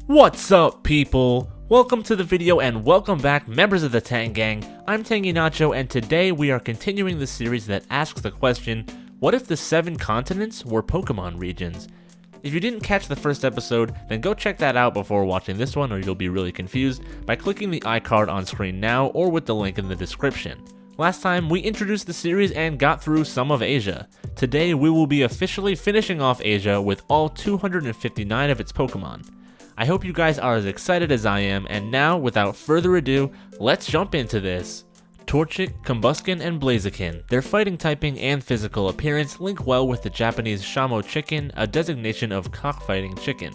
What's up, people? Welcome to the video and welcome back, members of the Tang Gang. I'm Tangy Nacho, and today we are continuing the series that asks the question, what if the 7 continents were Pokemon regions? If you didn't catch the first episode, then go check that out before watching this one or you'll be really confused by clicking the iCard on screen now or with the link in the description. Last time, we introduced the series and got through some of Asia. Today, we will be officially finishing off Asia with all 259 of its Pokemon. I hope you guys are as excited as I am, and now, without further ado, let's jump into this. Torchic, Combusken, and Blaziken. Their fighting typing and physical appearance link well with the Japanese shamo chicken, a designation of cockfighting chicken.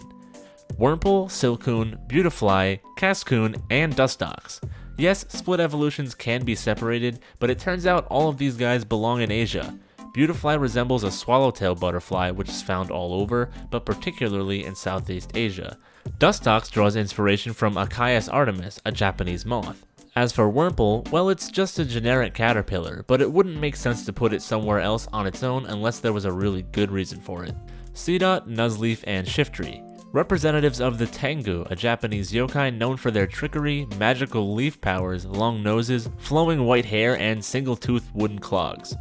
Wurmple, Silcoon, Beautifly, Cascoon, and Dustox. Yes, split evolutions can be separated, but it turns out all of these guys belong in Asia. Beautifly resembles a swallowtail butterfly, which is found all over, but particularly in Southeast Asia. Dustox draws inspiration from Achaeus artemis, a Japanese moth. As for Wurmple, well, it's just a generic caterpillar, but it wouldn't make sense to put it somewhere else on its own unless there was a really good reason for it. Seedot, Nuzleaf, and Shiftry. Representatives of the Tengu, a Japanese yokai known for their trickery, magical leaf powers, long noses, flowing white hair, and single-toothed wooden clogs.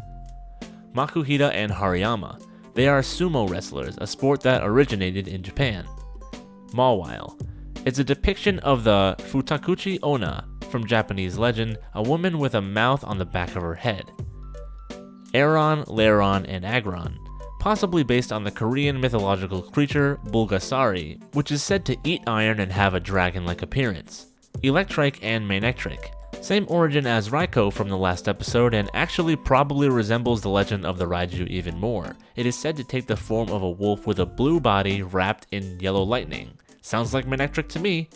Makuhita and Hariyama. They are sumo wrestlers, a sport that originated in Japan. Mawile. It's a depiction of the Futakuchi Onna from Japanese legend, a woman with a mouth on the back of her head. Aron, Lairon, and Agron. Possibly based on the Korean mythological creature Bulgasari, which is said to eat iron and have a dragon-like appearance. Electrike and Manectric. Same origin as Raikou from the last episode, and actually probably resembles the legend of the Raiju even more. It is said to take the form of a wolf with a blue body wrapped in yellow lightning. Sounds like Manectric to me.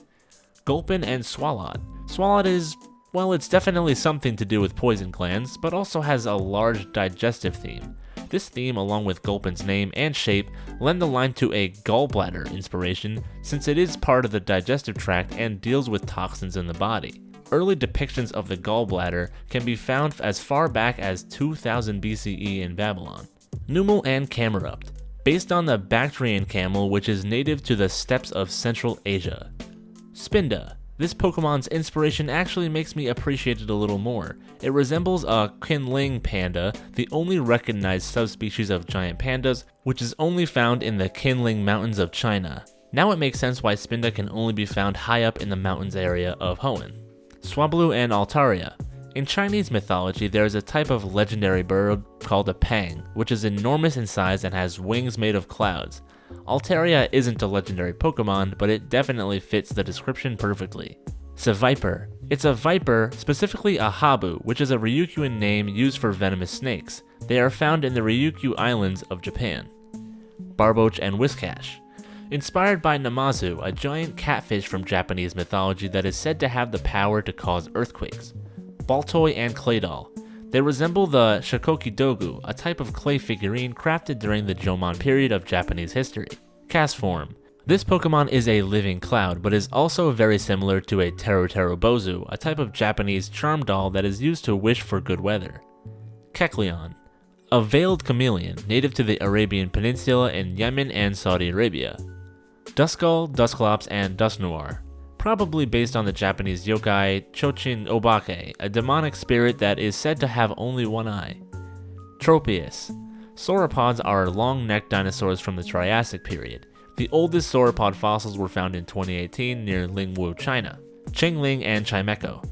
Gulpin and Swalot. Swalot is, well, it's definitely something to do with poison glands, but also has a large digestive theme. This theme, along with Gulpin's name and shape, lend the line to a gallbladder inspiration, since it is part of the digestive tract and deals with toxins in the body. Early depictions of the gallbladder can be found as far back as 2000 BCE in Babylon. Numel and Camerupt. Based on the Bactrian camel, which is native to the steppes of Central Asia. Spinda. This Pokemon's inspiration actually makes me appreciate it a little more. It resembles a qinling panda, the only recognized subspecies of giant pandas, which is only found in the Qinling Mountains of China. Now it makes sense why Spinda can only be found high up in the mountains area of Hoenn. Swablu and Altaria. In Chinese mythology, there is a type of legendary bird called a pang, which is enormous in size and has wings made of clouds. Altaria isn't a legendary Pokemon, but it definitely fits the description perfectly. Seviper. It's a viper, specifically a habu, which is a Ryukyuan name used for venomous snakes. They are found in the Ryukyu Islands of Japan. Barboach and Whiscash. Inspired by Namazu, a giant catfish from Japanese mythology that is said to have the power to cause earthquakes. Baltoy and Claydol. They resemble the Shikoki Dogu, a type of clay figurine crafted during the Jomon period of Japanese history. Castform. This Pokemon is a living cloud, but is also very similar to a Teruterubozu, a type of Japanese charm doll that is used to wish for good weather. Kecleon. A veiled chameleon, native to the Arabian Peninsula in Yemen and Saudi Arabia. Duskull, Dusclops, and Dusknoir. Probably based on the Japanese yokai Chochin Obake, a demonic spirit that is said to have only one eye. Tropius. Sauropods are long-necked dinosaurs from the Triassic period. The oldest sauropod fossils were found in 2018 near Lingwu, China. Qingling and Chimecho.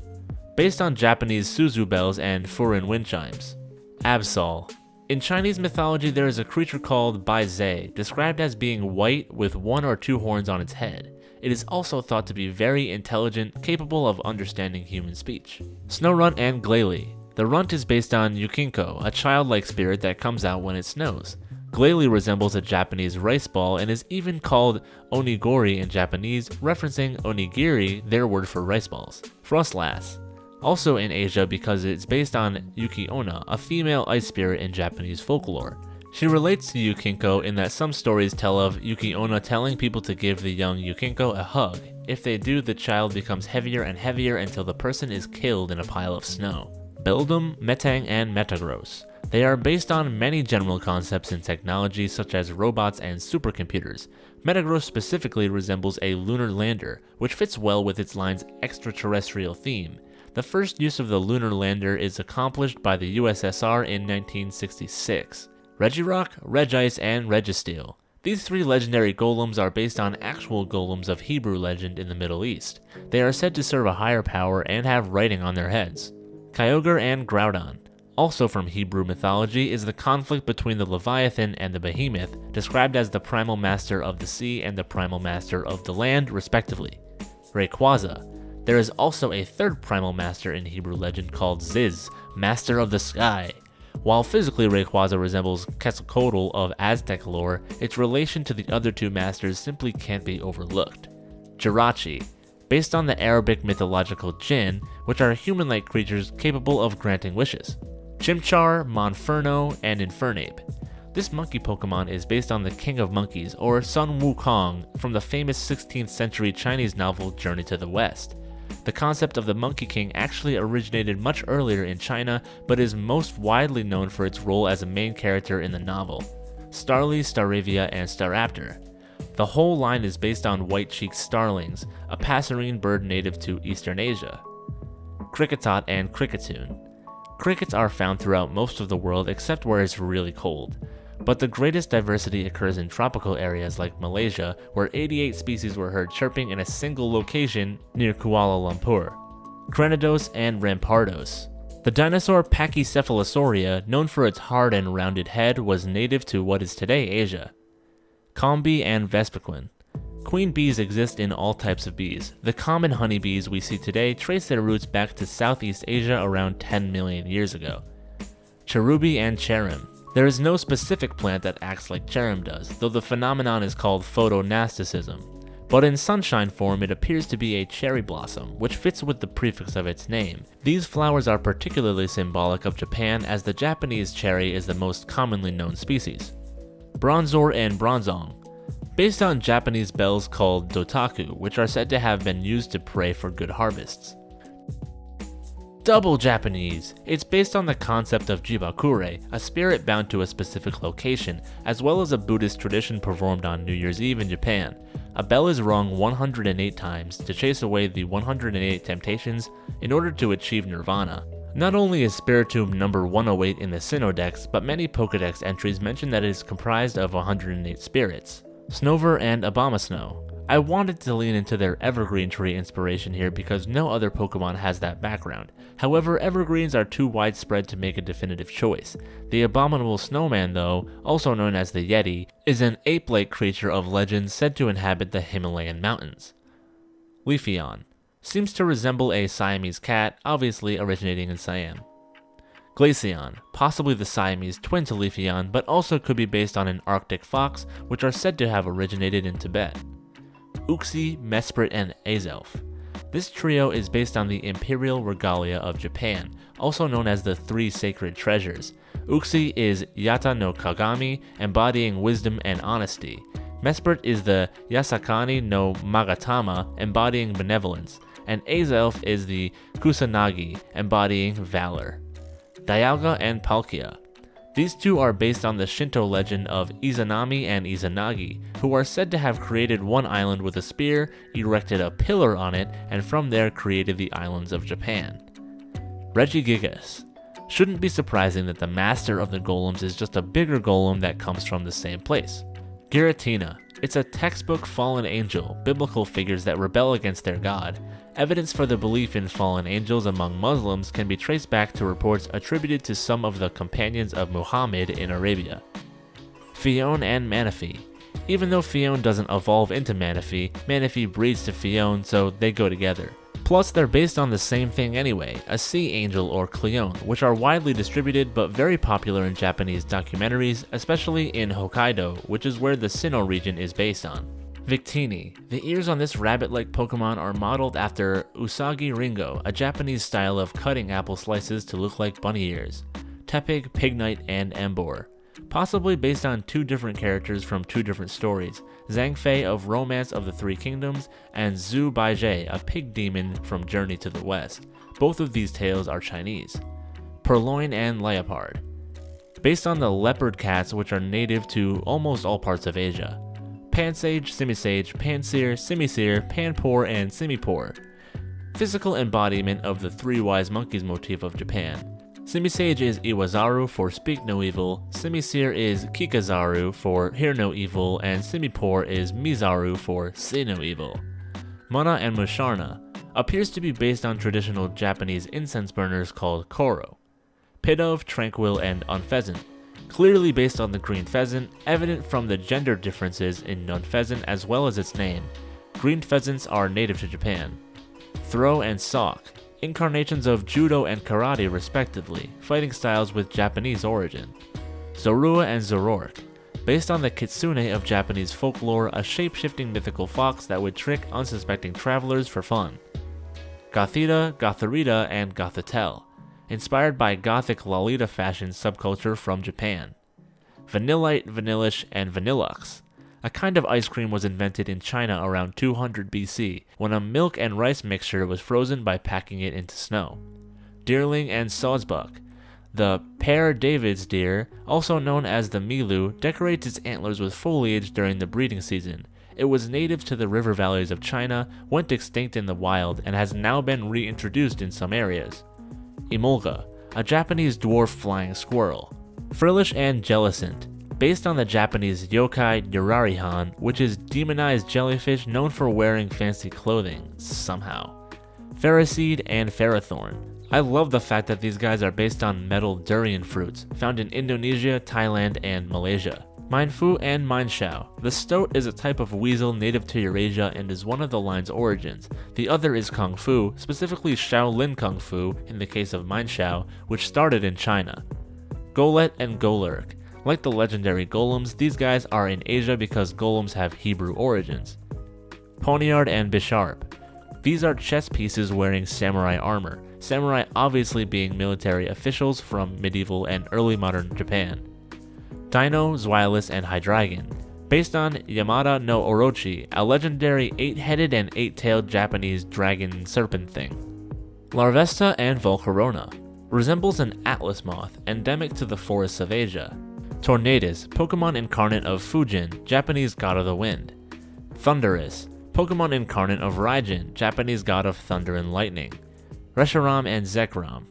Based on Japanese Suzu bells and Furin wind chimes. Absol. In Chinese mythology, there is a creature called Baizhe, described as being white with 1 or 2 horns on its head. It is also thought to be very intelligent, capable of understanding human speech. Snorunt and Glalie. The runt is based on Yukinko, a childlike spirit that comes out when it snows. Glalie resembles a Japanese rice ball and is even called onigori in Japanese, referencing onigiri, their word for rice balls. Frostlass. Also in Asia because it's based on Yuki Onna, a female ice spirit in Japanese folklore. She relates to Yukinko in that some stories tell of Yuki Onna telling people to give the young Yukinko a hug. If they do, the child becomes heavier and heavier until the person is killed in a pile of snow. Beldum, Metang, and Metagross. They are based on many general concepts in technology such as robots and supercomputers. Metagross specifically resembles a lunar lander, which fits well with its line's extraterrestrial theme. The first use of the lunar lander is accomplished by the USSR in 1966. Regirock, Regice, and Registeel. These three legendary golems are based on actual golems of Hebrew legend in the Middle East. They are said to serve a higher power and have writing on their heads. Kyogre and Groudon. Also from Hebrew mythology is the conflict between the Leviathan and the Behemoth, described as the primal master of the sea and the primal master of the land, respectively. Rayquaza. There is also a third primal master in Hebrew legend called Ziz, master of the sky. While physically Rayquaza resembles Quetzalcoatl of Aztec lore, its relation to the other two masters simply can't be overlooked. Jirachi. Based on the Arabic mythological jinn, which are human-like creatures capable of granting wishes. Chimchar, Monferno, and Infernape. This monkey Pokemon is based on the King of Monkeys, or Sun Wukong, from the famous 16th century Chinese novel Journey to the West. The concept of the Monkey King actually originated much earlier in China, but is most widely known for its role as a main character in the novel. Starly, Staravia, and Staraptor. The whole line is based on white-cheeked starlings, a passerine bird native to Eastern Asia. Kricketot and Kricketune. Crickets are found throughout most of the world except where it's really cold. But the greatest diversity occurs in tropical areas like Malaysia, where 88 species were heard chirping in a single location near Kuala Lumpur. Cranidos and Rampardos. The dinosaur Pachycephalosauria, known for its hard and rounded head, was native to what is today Asia. Combi and Vespiquen. Queen bees exist in all types of bees. The common honeybees we see today trace their roots back to Southeast Asia around 10 million years ago. Cherubi and Cherim. There is no specific plant that acts like Cherim does, though the phenomenon is called photonasticism. But in sunshine form it appears to be a cherry blossom, which fits with the prefix of its name. These flowers are particularly symbolic of Japan, as the Japanese cherry is the most commonly known species. Bronzor and Bronzong. Based on Japanese bells called dotaku, which are said to have been used to pray for good harvests. Double Japanese. It's based on the concept of jibakure, a spirit bound to a specific location, as well as a Buddhist tradition performed on New Year's Eve in Japan. A bell is rung 108 times to chase away the 108 temptations in order to achieve nirvana. Not only is Spiritomb number 108 in the Sinnoh-dex, but many Pokedex entries mention that it is comprised of 108 spirits. Snover and Abomasnow. I wanted to lean into their evergreen tree inspiration here because no other Pokemon has that background. However, evergreens are too widespread to make a definitive choice. The abominable snowman, though, also known as the Yeti, is an ape-like creature of legend said to inhabit the Himalayan mountains. Leafeon. Seems to resemble a Siamese cat, obviously originating in Siam. Glaceon, possibly the Siamese twin to Leafeon, but also could be based on an Arctic fox, which are said to have originated in Tibet. Uxie, Mesprit, and Azelf. This trio is based on the imperial regalia of Japan, also known as the Three Sacred Treasures. Uxie is Yata no Kagami, embodying wisdom and honesty. Mesprit is the Yasakani no Magatama, embodying benevolence, and Azelf is the Kusanagi, embodying valor. Dialga and Palkia. These two are based on the Shinto legend of Izanami and Izanagi, who are said to have created one island with a spear, erected a pillar on it, and from there created the islands of Japan. Regigigas. Shouldn't be surprising that the master of the golems is just a bigger golem that comes from the same place. Giratina. It's a textbook fallen angel, biblical figures that rebel against their god. Evidence for the belief in fallen angels among Muslims can be traced back to reports attributed to some of the companions of Muhammad in Arabia. Phione and Manaphy. Even though Phione doesn't evolve into Manaphy, Manaphy breeds to Phione, so they go together. Plus, they're based on the same thing anyway, a sea angel or Cleone, which are widely distributed but very popular in Japanese documentaries, especially in Hokkaido, which is where the Sinnoh region is based on. Victini. The ears on this rabbit-like Pokemon are modeled after Usagi Ringo, a Japanese style of cutting apple slices to look like bunny ears. Tepig, Pignite, and Embor. Possibly based on two different characters from two different stories, Zhangfei of Romance of the Three Kingdoms and Zhu Baijie, a pig demon from Journey to the West. Both of these tales are Chinese. Purloin and Leopard. Based on the leopard cats which are native to almost all parts of Asia. Pansage, Simisage, Panseer, Simiseer, Panpour, and Simipour. Physical embodiment of the three wise monkeys motif of Japan. Simisage is Iwazaru for Speak No Evil, Simiseer is Kikazaru for Hear No Evil, and Simipour is Mizaru for Say No Evil. Mana and Musharna appears to be based on traditional Japanese incense burners called koro. Pidove, Tranquil, and Unpheasant, clearly based on the green pheasant, evident from the gender differences in Unpheasant as well as its name. Green pheasants are native to Japan. Throw and Sock, incarnations of judo and karate respectively, fighting styles with Japanese origin. Zorua and Zorork, based on the kitsune of Japanese folklore, a shape-shifting mythical fox that would trick unsuspecting travelers for fun. Gothita, Gotharita, and Gothitel, inspired by gothic Lolita fashion subculture from Japan. Vanillite, Vanillish, and Vanillux. A kind of ice cream was invented in China around 200 BC, when a milk and rice mixture was frozen by packing it into snow. Deerling and Sawsbuck. The Pear David's deer, also known as the Milu, decorates its antlers with foliage during the breeding season. It was native to the river valleys of China, went extinct in the wild, and has now been reintroduced in some areas. Emolga, a Japanese dwarf flying squirrel. Frillish and Jellicent, based on the Japanese yokai Yurarihan, which is demonized jellyfish known for wearing fancy clothing, somehow. Ferroseed and Ferrothorn. I love the fact that these guys are based on metal durian fruits, found in Indonesia, Thailand, and Malaysia. Minefu and Mineshao. The stoat is a type of weasel native to Eurasia and is one of the line's origins. The other is Kung Fu, specifically Shaolin Kung Fu in the case of Mineshao, which started in China. Golet and Golurk. Like the legendary golems, these guys are in Asia because golems have Hebrew origins. Poniard and Bisharp. These are chess pieces wearing samurai armor, samurai obviously being military officials from medieval and early modern Japan. Dino, Zweilous, and Hydreigon, based on Yamata no Orochi, a legendary 8-headed and 8-tailed Japanese dragon serpent thing. Larvesta and Volcarona, resembles an atlas moth, endemic to the forests of Asia. Tornadus, Pokemon incarnate of Fujin, Japanese god of the wind. Thunderous, Pokemon incarnate of Raijin, Japanese god of thunder and lightning. Reshiram and Zekrom.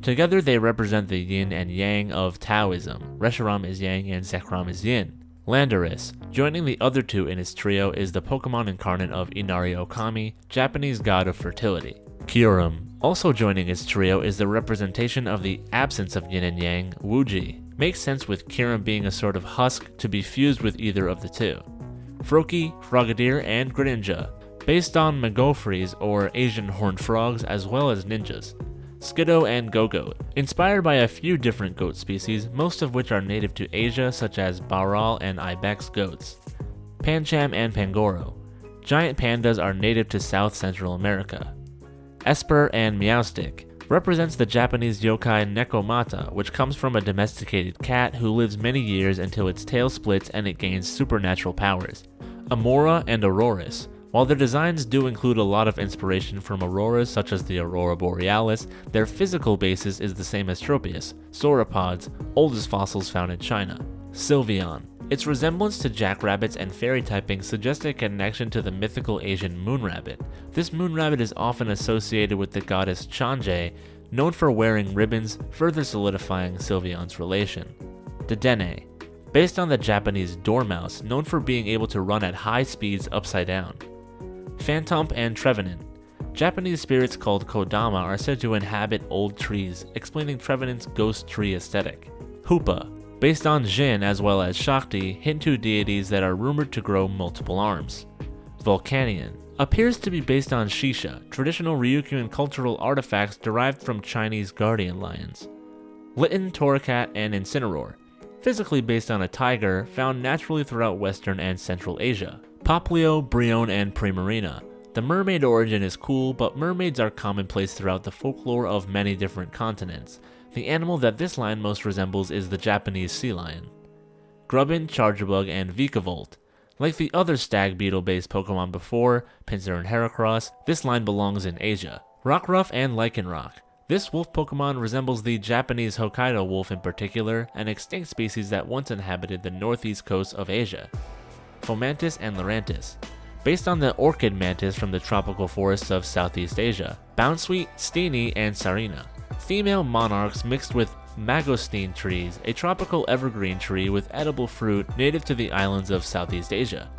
Together they represent the yin and yang of Taoism. Reshiram is yang and Zekrom is yin. Landorus, joining the other two in his trio, is the Pokemon incarnate of Inari Okami, Japanese god of fertility. Kyurem, also joining his trio, is the representation of the absence of yin and yang, Wuji. Makes sense with Kyurem being a sort of husk to be fused with either of the two. Froakie, Frogadier, and Greninja, based on Megofrees or Asian horned frogs as well as ninjas. Skiddo and Gogoat, inspired by a few different goat species, most of which are native to Asia such as Baral and Ibex goats. Pancham and Pangoro, giant pandas are native to South Central America. Esper and Meowstic, represents the Japanese yokai Nekomata, which comes from a domesticated cat who lives many years until its tail splits and it gains supernatural powers. Amora and Aurorus. While their designs do include a lot of inspiration from auroras such as the Aurora Borealis, their physical basis is the same as Tropius, sauropods, oldest fossils found in China. Sylveon. Its resemblance to jackrabbits and fairy typing suggests a connection to the mythical Asian moon rabbit. This moon rabbit is often associated with the goddess Chanje, known for wearing ribbons, further solidifying Sylveon's relation. Dedenne, based on the Japanese dormouse, known for being able to run at high speeds upside down. Phantomp and Trevenant. Japanese spirits called Kodama are said to inhabit old trees, explaining Trevenant's ghost tree aesthetic. Hoopa, based on Jin as well as Shakti, Hindu deities that are rumored to grow multiple arms. Volcanion appears to be based on shesha, traditional Ryukyuan cultural artifacts derived from Chinese guardian lions. Litten, Torracat, and Incineroar, physically based on a tiger found naturally throughout Western and Central Asia. Poplio, Brion, and Primarina. The mermaid origin is cool, but mermaids are commonplace throughout the folklore of many different continents. The animal that this line most resembles is the Japanese sea lion. Grubbin, Charjabug, and Vikavolt. Like the other stag beetle-based Pokemon before, Pinsir and Heracross, this line belongs in Asia. Rockruff and Lycanroc. This wolf Pokemon resembles the Japanese Hokkaido wolf in particular, an extinct species that once inhabited the northeast coast of Asia. Fomantis and Lurantis, based on the orchid mantis from the tropical forests of Southeast Asia, Bounsweet, Steenie, and Sarina. Female monarchs mixed with mangosteen trees, a tropical evergreen tree with edible fruit native to the islands of Southeast Asia.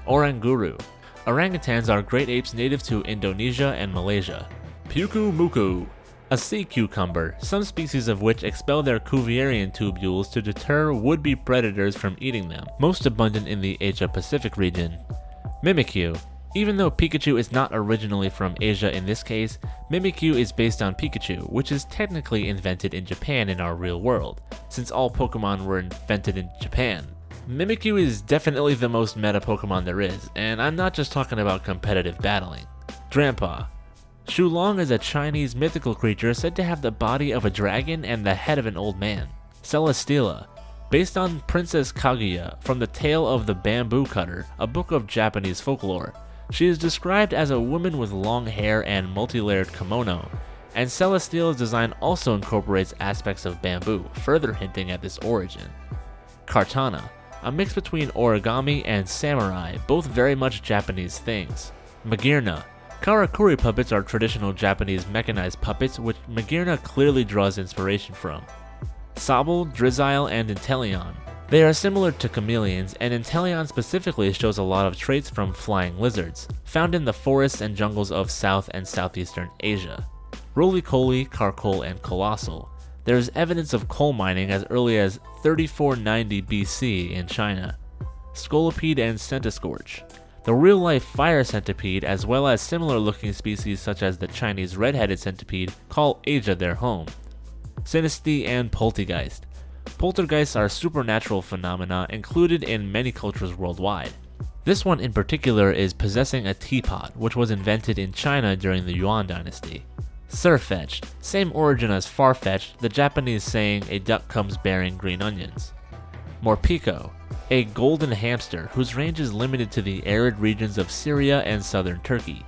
Oranguru. Orangutans are great apes native to Indonesia and Malaysia. Puku Muku. A sea cucumber, some species of which expel their Cuvierian tubules to deter would-be predators from eating them, most abundant in the Asia-Pacific region. Mimikyu. Even though Pikachu is not originally from Asia in this case, Mimikyu is based on Pikachu, which is technically invented in Japan in our real world, since all Pokemon were invented in Japan. Mimikyu is definitely the most meta Pokemon there is, and I'm not just talking about competitive battling. Grandpa. Shulong is a Chinese mythical creature said to have the body of a dragon and the head of an old man. Celesteela. Based on Princess Kaguya from the Tale of the Bamboo Cutter, a book of Japanese folklore. She is described as a woman with long hair and multi-layered kimono, and Celesteela's design also incorporates aspects of bamboo, further hinting at this origin. Kartana. A mix between origami and samurai, both very much Japanese things. Magirna. Karakuri puppets are traditional Japanese mechanized puppets, which Magirna clearly draws inspiration from. Sobble, Drizzile, and Inteleon. They are similar to chameleons, and Inteleon specifically shows a lot of traits from flying lizards, found in the forests and jungles of South and Southeastern Asia. Roly-Poly, Carcole, and Colossal. There is evidence of coal mining as early as 3490 BC in China. Scolipede and Centiscorch. The real-life fire centipede, as well as similar-looking species such as the Chinese red-headed centipede, call Asia their home. Sinistea and Poltergeist. Poltergeists are supernatural phenomena included in many cultures worldwide. This one in particular is possessing a teapot, which was invented in China during the Yuan dynasty. Sirfetch'd. Same origin as Farfetch'd, the Japanese saying a duck comes bearing green onions. Morpeko. A golden hamster whose range is limited to the arid regions of Syria and southern Turkey.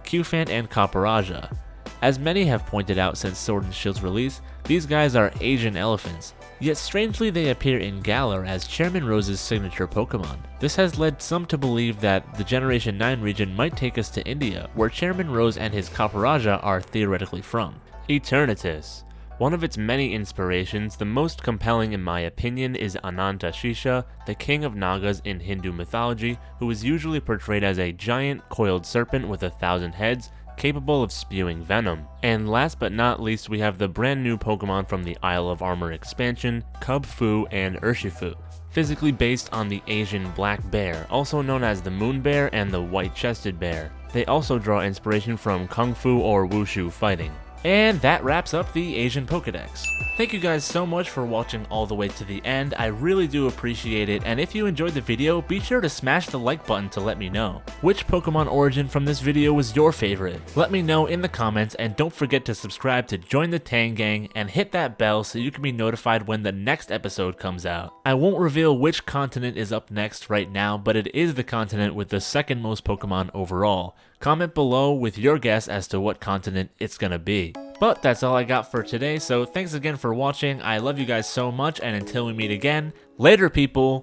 Qfant and Copperaja. As many have pointed out since Sword and Shield's release, these guys are Asian elephants, yet strangely they appear in Galar as Chairman Rose's signature Pokemon. This has led some to believe that the Generation 9 region might take us to India, where Chairman Rose and his Copperaja are theoretically from. Eternatus. One of its many inspirations, the most compelling in my opinion, is Ananta Shesha, the king of Nagas in Hindu mythology, who is usually portrayed as a giant coiled serpent with 1,000 heads, capable of spewing venom. And last but not least, we have the brand new Pokemon from the Isle of Armor expansion, Kubfu and Urshifu, physically based on the Asian black bear, also known as the moon bear and the white-chested bear. They also draw inspiration from Kung Fu or Wushu fighting. And that wraps up the Asian Pokedex. Thank you guys so much for watching all the way to the end, I really do appreciate it, and if you enjoyed the video, be sure to smash the like button to let me know. Which Pokemon origin from this video was your favorite? Let me know in the comments, and don't forget to subscribe to join the Tang Gang, and hit that bell so you can be notified when the next episode comes out. I won't reveal which continent is up next right now, but it is the continent with the second most Pokemon overall. Comment below with your guess as to what continent it's gonna be. But that's all I got for today, so thanks again for watching, I love you guys so much, and until we meet again, later people!